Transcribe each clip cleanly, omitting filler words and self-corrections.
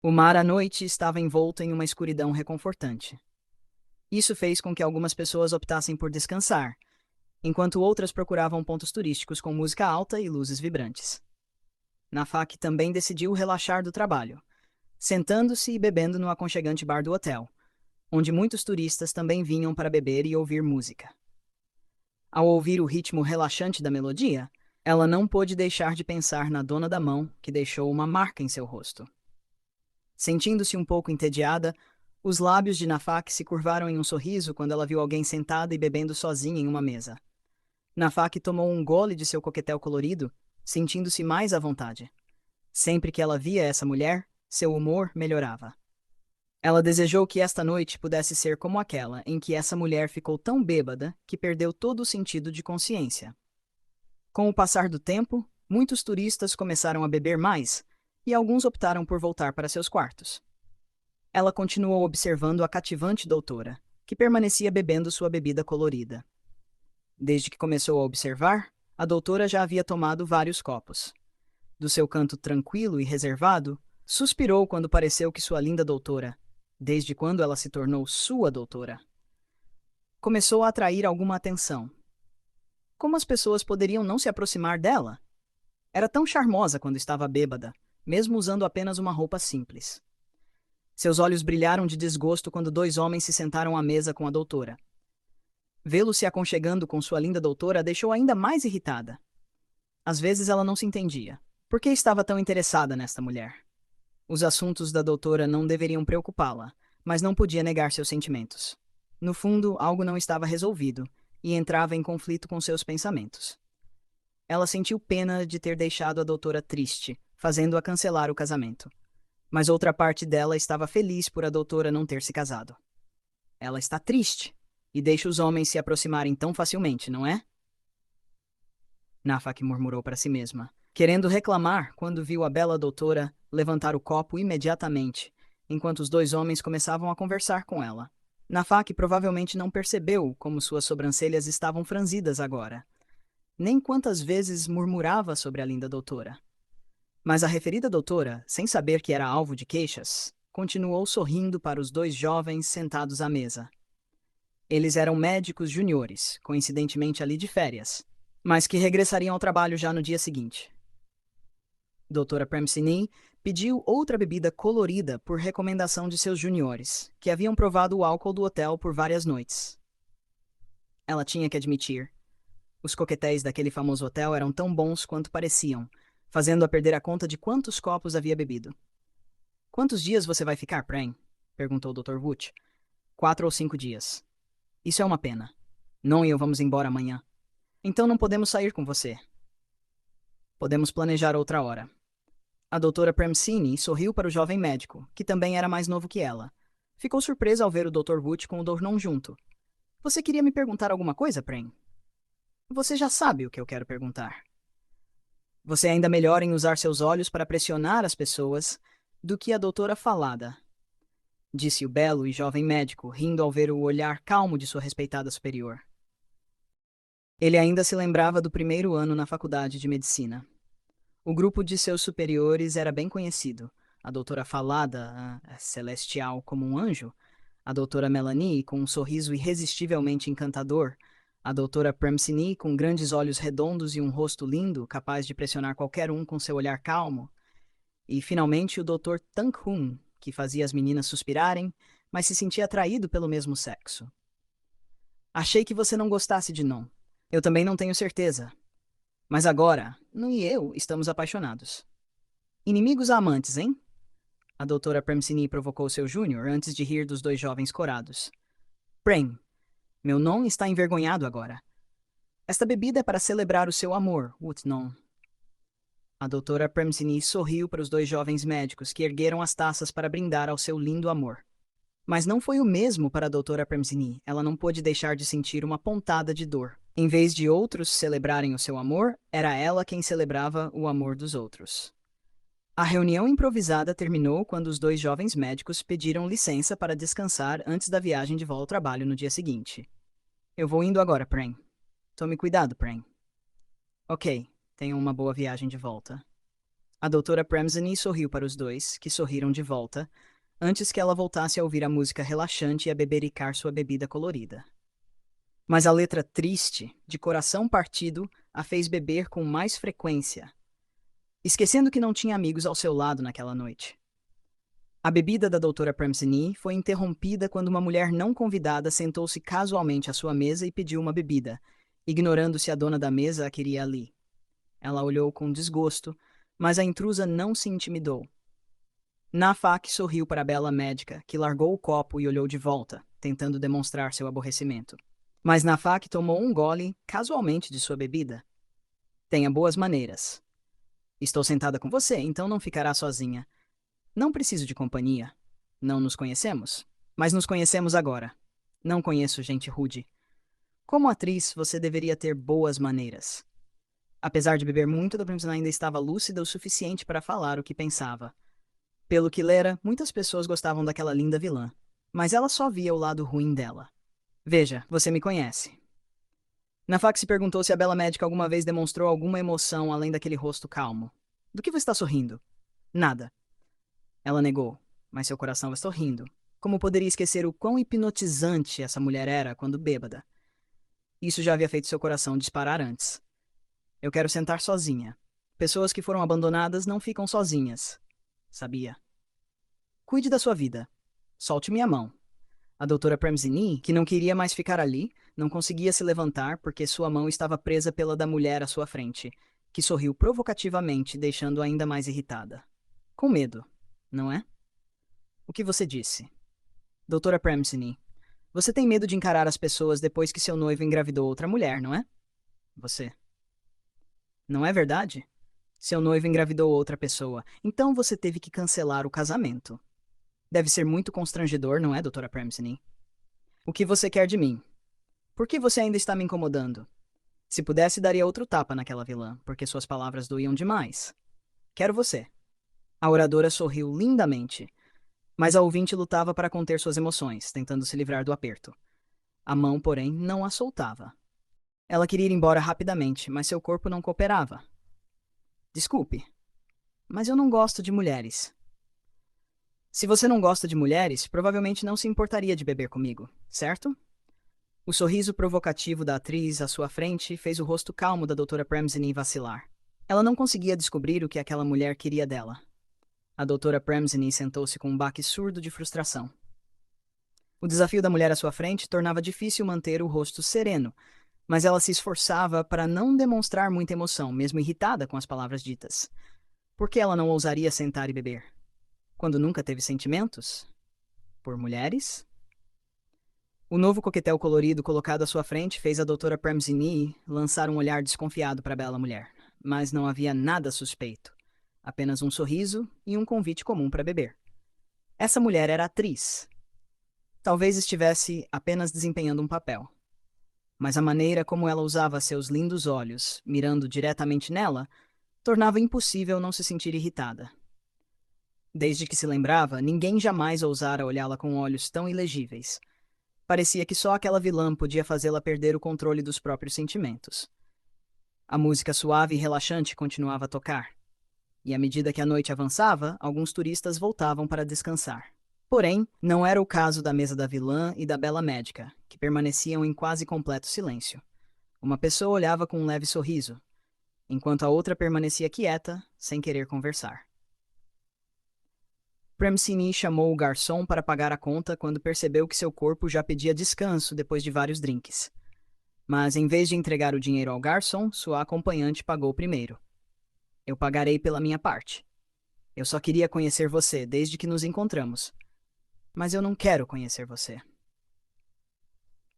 O mar à noite estava envolto em uma escuridão reconfortante. Isso fez com que algumas pessoas optassem por descansar, enquanto outras procuravam pontos turísticos com música alta e luzes vibrantes. Nafak também decidiu relaxar do trabalho, sentando-se e bebendo no aconchegante bar do hotel, onde muitos turistas também vinham para beber e ouvir música. Ao ouvir o ritmo relaxante da melodia, ela não pôde deixar de pensar na dona da mão, que deixou uma marca em seu rosto. Sentindo-se um pouco entediada, os lábios de Nafak se curvaram em um sorriso quando ela viu alguém sentada e bebendo sozinha em uma mesa. Nafak tomou um gole de seu coquetel colorido, sentindo-se mais à vontade. Sempre que ela via essa mulher, seu humor melhorava. Ela desejou que esta noite pudesse ser como aquela em que essa mulher ficou tão bêbada que perdeu todo o sentido de consciência. Com o passar do tempo, muitos turistas começaram a beber mais e alguns optaram por voltar para seus quartos. Ela continuou observando a cativante doutora, que permanecia bebendo sua bebida colorida. Desde que começou a observar, a doutora já havia tomado vários copos. Do seu canto tranquilo e reservado, suspirou quando pareceu que sua linda doutora, desde quando ela se tornou sua doutora, começou a atrair alguma atenção. Como as pessoas poderiam não se aproximar dela? Era tão charmosa quando estava bêbada, mesmo usando apenas uma roupa simples. Seus olhos brilharam de desgosto quando dois homens se sentaram à mesa com a doutora. Vê-lo se aconchegando com sua linda doutora a deixou ainda mais irritada. Às vezes ela não se entendia. Por que estava tão interessada nesta mulher? Os assuntos da doutora não deveriam preocupá-la, mas não podia negar seus sentimentos. No fundo, algo não estava resolvido e entrava em conflito com seus pensamentos. Ela sentiu pena de ter deixado a doutora triste, fazendo-a cancelar o casamento. Mas outra parte dela estava feliz por a doutora não ter se casado. Ela está triste e deixa os homens se aproximarem tão facilmente, não é? Nafak murmurou para si mesma, querendo reclamar quando viu a bela doutora levantar o copo imediatamente, enquanto os dois homens começavam a conversar com ela. Nafak provavelmente não percebeu como suas sobrancelhas estavam franzidas agora, nem quantas vezes murmurava sobre a linda doutora. Mas a referida doutora, sem saber que era alvo de queixas, continuou sorrindo para os dois jovens sentados à mesa. Eles eram médicos juniores, coincidentemente ali de férias, mas que regressariam ao trabalho já no dia seguinte. Doutora Premsini pediu outra bebida colorida por recomendação de seus juniores, que haviam provado o álcool do hotel por várias noites. Ela tinha que admitir, os coquetéis daquele famoso hotel eram tão bons quanto pareciam, fazendo-a perder a conta de quantos copos havia bebido. "Quantos dias você vai ficar, Prem?" perguntou o Dr. Wood. "4 ou 5 dias. Isso é uma pena. Non e eu vamos embora amanhã. Então não podemos sair com você. Podemos planejar outra hora." A doutora Premsini sorriu para o jovem médico, que também era mais novo que ela. Ficou surpresa ao ver o Dr. Wood com o Dornon junto. "Você queria me perguntar alguma coisa, Prem?" "Você já sabe o que eu quero perguntar." "Você é ainda melhor em usar seus olhos para pressionar as pessoas do que a doutora Falada", disse o belo e jovem médico, rindo ao ver o olhar calmo de sua respeitada superior. Ele ainda se lembrava do primeiro ano na faculdade de medicina. O grupo de seus superiores era bem conhecido. A doutora Falada, a celestial como um anjo, a doutora Melanie, com um sorriso irresistivelmente encantador, a doutora Premsini, com grandes olhos redondos e um rosto lindo, capaz de pressionar qualquer um com seu olhar calmo, e, finalmente, o Dr. Tang-hun, que fazia as meninas suspirarem, mas se sentia atraído pelo mesmo sexo. "Achei que você não gostasse de Non. Eu também não tenho certeza. Mas agora, Non e eu estamos apaixonados." "Inimigos a amantes, hein?" A doutora Premsini provocou seu júnior antes de rir dos dois jovens corados. "Prem, meu Non está envergonhado agora. Esta bebida é para celebrar o seu amor, Woot Non." A doutora Premsini sorriu para os dois jovens médicos que ergueram as taças para brindar ao seu lindo amor. Mas não foi o mesmo para a doutora Premsini. Ela não pôde deixar de sentir uma pontada de dor. Em vez de outros celebrarem o seu amor, era ela quem celebrava o amor dos outros. A reunião improvisada terminou quando os dois jovens médicos pediram licença para descansar antes da viagem de volta ao trabalho no dia seguinte. "Eu vou indo agora, Prem. Tome cuidado, Prem." "Ok, tenha uma boa viagem de volta." A doutora Premseny sorriu para os dois, que sorriram de volta, antes que ela voltasse a ouvir a música relaxante e a bebericar sua bebida colorida. Mas a letra triste, de coração partido, a fez beber com mais frequência, esquecendo que não tinha amigos ao seu lado naquela noite. A bebida da doutora Premseny foi interrompida quando uma mulher não convidada sentou-se casualmente à sua mesa e pediu uma bebida, ignorando se a dona da mesa a queria ali. Ela olhou com desgosto, mas a intrusa não se intimidou. Nafak sorriu para a bela médica, que largou o copo e olhou de volta, tentando demonstrar seu aborrecimento. Mas Nafak tomou um gole, casualmente, de sua bebida. Tenha boas maneiras. Estou sentada com você, então não ficará sozinha. Não preciso de companhia. Não nos conhecemos, mas nos conhecemos agora. Não conheço gente rude. Como atriz, você deveria ter boas maneiras. Apesar de beber muito, a princesa ainda estava lúcida o suficiente para falar o que pensava. Pelo que lera, muitas pessoas gostavam daquela linda vilã, mas ela só via o lado ruim dela. Veja, você me conhece. Nafak se perguntou se a bela médica alguma vez demonstrou alguma emoção além daquele rosto calmo. Do que você está sorrindo? Nada. Ela negou, mas seu coração está sorrindo. Como poderia esquecer o quão hipnotizante essa mulher era quando bêbada? Isso já havia feito seu coração disparar antes. Eu quero sentar sozinha. Pessoas que foram abandonadas não ficam sozinhas. Sabia? Cuide da sua vida. Solte minha mão. A doutora Premseny, que não queria mais ficar ali, não conseguia se levantar porque sua mão estava presa pela da mulher à sua frente, que sorriu provocativamente, deixando-a ainda mais irritada. Com medo, não é? O que você disse? Doutora Premseny, você tem medo de encarar as pessoas depois que seu noivo engravidou outra mulher, não é? Você. Não é verdade? Seu noivo engravidou outra pessoa, então você teve que cancelar o casamento. Deve ser muito constrangedor, não é, doutora Premseny? O que você quer de mim? Por que você ainda está me incomodando? Se pudesse, daria outro tapa naquela vilã, porque suas palavras doíam demais. Quero você. A oradora sorriu lindamente, mas a ouvinte lutava para conter suas emoções, tentando se livrar do aperto. A mão, porém, não a soltava. Ela queria ir embora rapidamente, mas seu corpo não cooperava. Desculpe, mas eu não gosto de mulheres. Se você não gosta de mulheres, provavelmente não se importaria de beber comigo, certo? O sorriso provocativo da atriz à sua frente fez o rosto calmo da doutora Premseny vacilar. Ela não conseguia descobrir o que aquela mulher queria dela. A doutora Premseny sentou-se com um baque surdo de frustração. O desafio da mulher à sua frente tornava difícil manter o rosto sereno, mas ela se esforçava para não demonstrar muita emoção, mesmo irritada com as palavras ditas. Por que ela não ousaria sentar e beber? Quando nunca teve sentimentos? Por mulheres? O novo coquetel colorido colocado à sua frente fez a doutora Premseny lançar um olhar desconfiado para a bela mulher, mas não havia nada suspeito. Apenas um sorriso e um convite comum para beber. Essa mulher era atriz. Talvez estivesse apenas desempenhando um papel. Mas a maneira como ela usava seus lindos olhos, mirando diretamente nela, tornava impossível não se sentir irritada. Desde que se lembrava, ninguém jamais ousara olhá-la com olhos tão ilegíveis. Parecia que só aquela vilã podia fazê-la perder o controle dos próprios sentimentos. A música suave e relaxante continuava a tocar, e à medida que a noite avançava, alguns turistas voltavam para descansar. Porém, não era o caso da mesa da vilã e da bela médica, que permaneciam em quase completo silêncio. Uma pessoa olhava com um leve sorriso, enquanto a outra permanecia quieta, sem querer conversar. Premseny chamou o garçom para pagar a conta quando percebeu que seu corpo já pedia descanso depois de vários drinks. Mas, em vez de entregar o dinheiro ao garçom, sua acompanhante pagou primeiro. Eu pagarei pela minha parte. Eu só queria conhecer você desde que nos encontramos. Mas eu não quero conhecer você.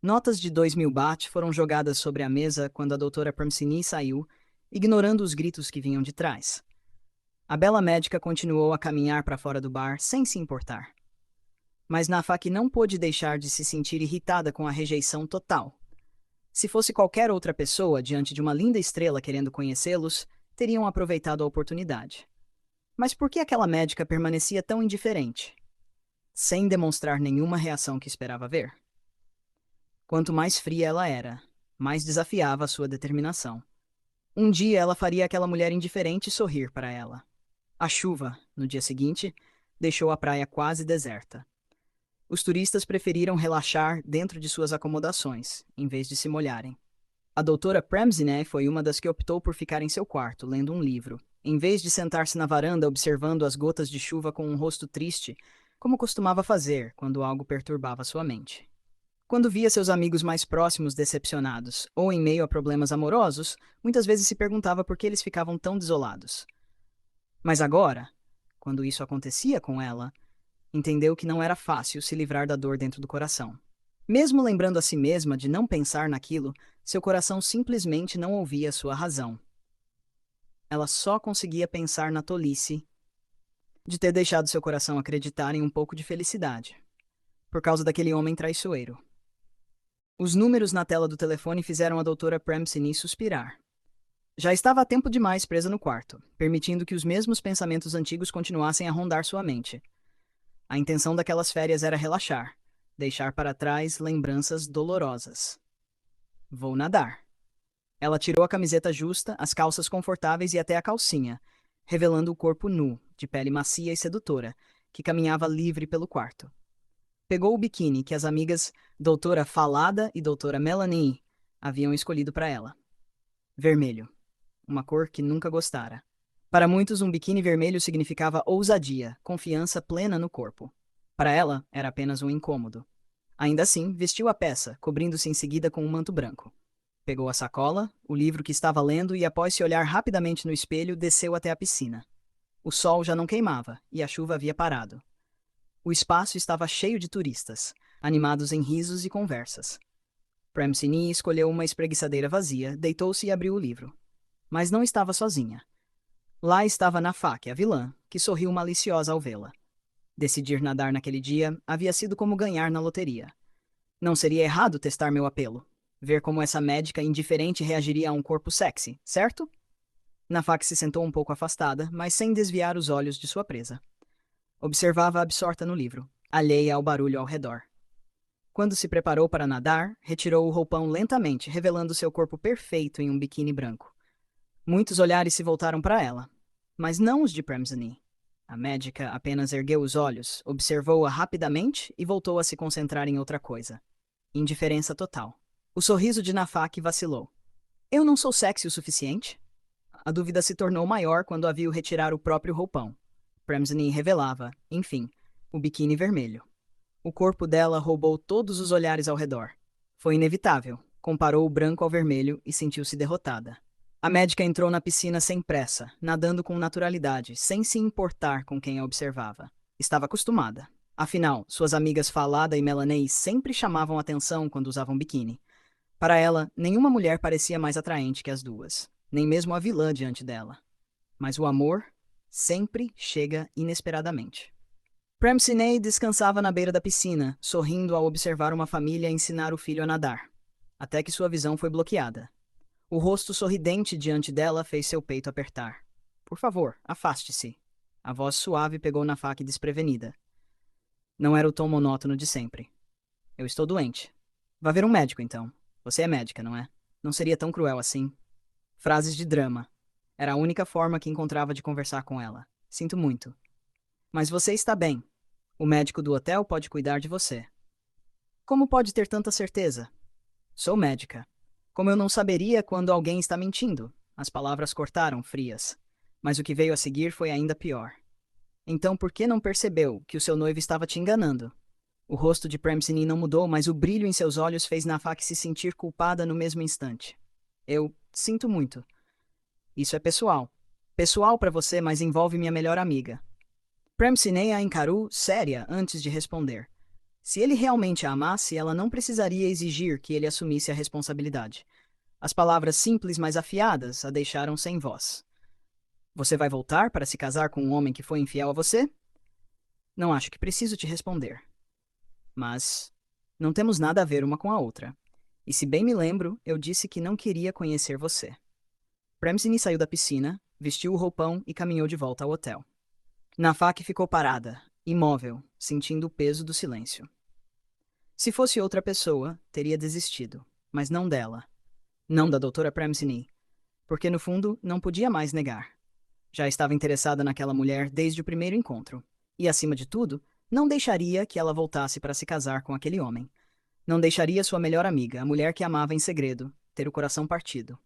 Notas de 2.000 baht foram jogadas sobre a mesa quando a doutora Premseny saiu, ignorando os gritos que vinham de trás. A bela médica continuou a caminhar para fora do bar sem se importar. Mas Nafak não pôde deixar de se sentir irritada com a rejeição total. Se fosse qualquer outra pessoa diante de uma linda estrela querendo conhecê-los, teriam aproveitado a oportunidade. Mas por que aquela médica permanecia tão indiferente, sem demonstrar nenhuma reação que esperava ver? Quanto mais fria ela era, mais desafiava a sua determinação. Um dia ela faria aquela mulher indiferente sorrir para ela. A chuva, no dia seguinte, deixou a praia quase deserta. Os turistas preferiram relaxar dentro de suas acomodações, em vez de se molharem. A doutora Premzine foi uma das que optou por ficar em seu quarto, lendo um livro, em vez de sentar-se na varanda observando as gotas de chuva com um rosto triste, como costumava fazer quando algo perturbava sua mente. Quando via seus amigos mais próximos decepcionados ou em meio a problemas amorosos, muitas vezes se perguntava por que eles ficavam tão desolados. Mas agora, quando isso acontecia com ela, entendeu que não era fácil se livrar da dor dentro do coração. Mesmo lembrando a si mesma de não pensar naquilo, seu coração simplesmente não ouvia sua razão. Ela só conseguia pensar na tolice de ter deixado seu coração acreditar em um pouco de felicidade, por causa daquele homem traiçoeiro. Os números na tela do telefone fizeram a doutora Premsini suspirar. Já estava há tempo demais presa no quarto, permitindo que os mesmos pensamentos antigos continuassem a rondar sua mente. A intenção daquelas férias era relaxar, deixar para trás lembranças dolorosas. Vou nadar. Ela tirou a camiseta justa, as calças confortáveis e até a calcinha, revelando o corpo nu, de pele macia e sedutora, que caminhava livre pelo quarto. Pegou o biquíni que as amigas Doutora Falada e Doutora Melanie haviam escolhido para ela. Vermelho, uma cor que nunca gostara. Para muitos, um biquíni vermelho significava ousadia, confiança plena no corpo. Para ela, era apenas um incômodo. Ainda assim, vestiu a peça, cobrindo-se em seguida com um manto branco. Pegou a sacola, o livro que estava lendo e, após se olhar rapidamente no espelho, desceu até a piscina. O sol já não queimava e a chuva havia parado. O espaço estava cheio de turistas, animados em risos e conversas. Premsini escolheu uma espreguiçadeira vazia, deitou-se e abriu o livro. Mas não estava sozinha. Lá estava Nafak, a vilã, que sorriu maliciosa ao vê-la. Decidir nadar naquele dia havia sido como ganhar na loteria. Não seria errado testar meu apelo. Ver como essa médica indiferente reagiria a um corpo sexy, certo? Nafak se sentou um pouco afastada, mas sem desviar os olhos de sua presa. Observava absorta no livro, alheia ao barulho ao redor. Quando se preparou para nadar, retirou o roupão lentamente, revelando seu corpo perfeito em um biquíni branco. Muitos olhares se voltaram para ela, mas não os de Premzini. A médica apenas ergueu os olhos, observou-a rapidamente e voltou a se concentrar em outra coisa. Indiferença total. O sorriso de Nafak vacilou. Eu não sou sexy o suficiente? A dúvida se tornou maior quando a viu retirar o próprio roupão. Premzini revelava, enfim, o biquíni vermelho. O corpo dela roubou todos os olhares ao redor. Foi inevitável. Comparou o branco ao vermelho e sentiu-se derrotada. A médica entrou na piscina sem pressa, nadando com naturalidade, sem se importar com quem a observava. Estava acostumada. Afinal, suas amigas Falada e Melanie sempre chamavam atenção quando usavam biquíni. Para ela, nenhuma mulher parecia mais atraente que as duas, nem mesmo a vilã diante dela. Mas o amor sempre chega inesperadamente. Premsini descansava na beira da piscina, sorrindo ao observar uma família ensinar o filho a nadar, até que sua visão foi bloqueada. O rosto sorridente diante dela fez seu peito apertar. Por favor, afaste-se. A voz suave pegou Nafak desprevenida. Não era o tom monótono de sempre. Eu estou doente. Vá ver um médico, então. Você é médica, não é? Não seria tão cruel assim. Frases de drama. Era a única forma que encontrava de conversar com ela. Sinto muito. Mas você está bem. O médico do hotel pode cuidar de você. Como pode ter tanta certeza? Sou médica. Como eu não saberia quando alguém está mentindo? As palavras cortaram, frias. Mas o que veio a seguir foi ainda pior. Então por que não percebeu que o seu noivo estava te enganando? O rosto de Premsini não mudou, mas o brilho em seus olhos fez Nafak se sentir culpada no mesmo instante. Eu sinto muito. Isso é pessoal. Pessoal para você, mas envolve minha melhor amiga. Premsini a encarou, séria, antes de responder. Se ele realmente a amasse, ela não precisaria exigir que ele assumisse a responsabilidade. As palavras simples, mas afiadas, a deixaram sem voz. Você vai voltar para se casar com um homem que foi infiel a você? Não acho que preciso te responder. Mas não temos nada a ver uma com a outra. E se bem me lembro, eu disse que não queria conhecer você. Premsini saiu da piscina, vestiu o roupão e caminhou de volta ao hotel. Nafak ficou parada, imóvel, sentindo o peso do silêncio. Se fosse outra pessoa, teria desistido, mas não dela. Não da doutora Premsini, porque no fundo não podia mais negar. Já estava interessada naquela mulher desde o primeiro encontro. E, acima de tudo, não deixaria que ela voltasse para se casar com aquele homem. Não deixaria sua melhor amiga, a mulher que amava em segredo, ter o coração partido.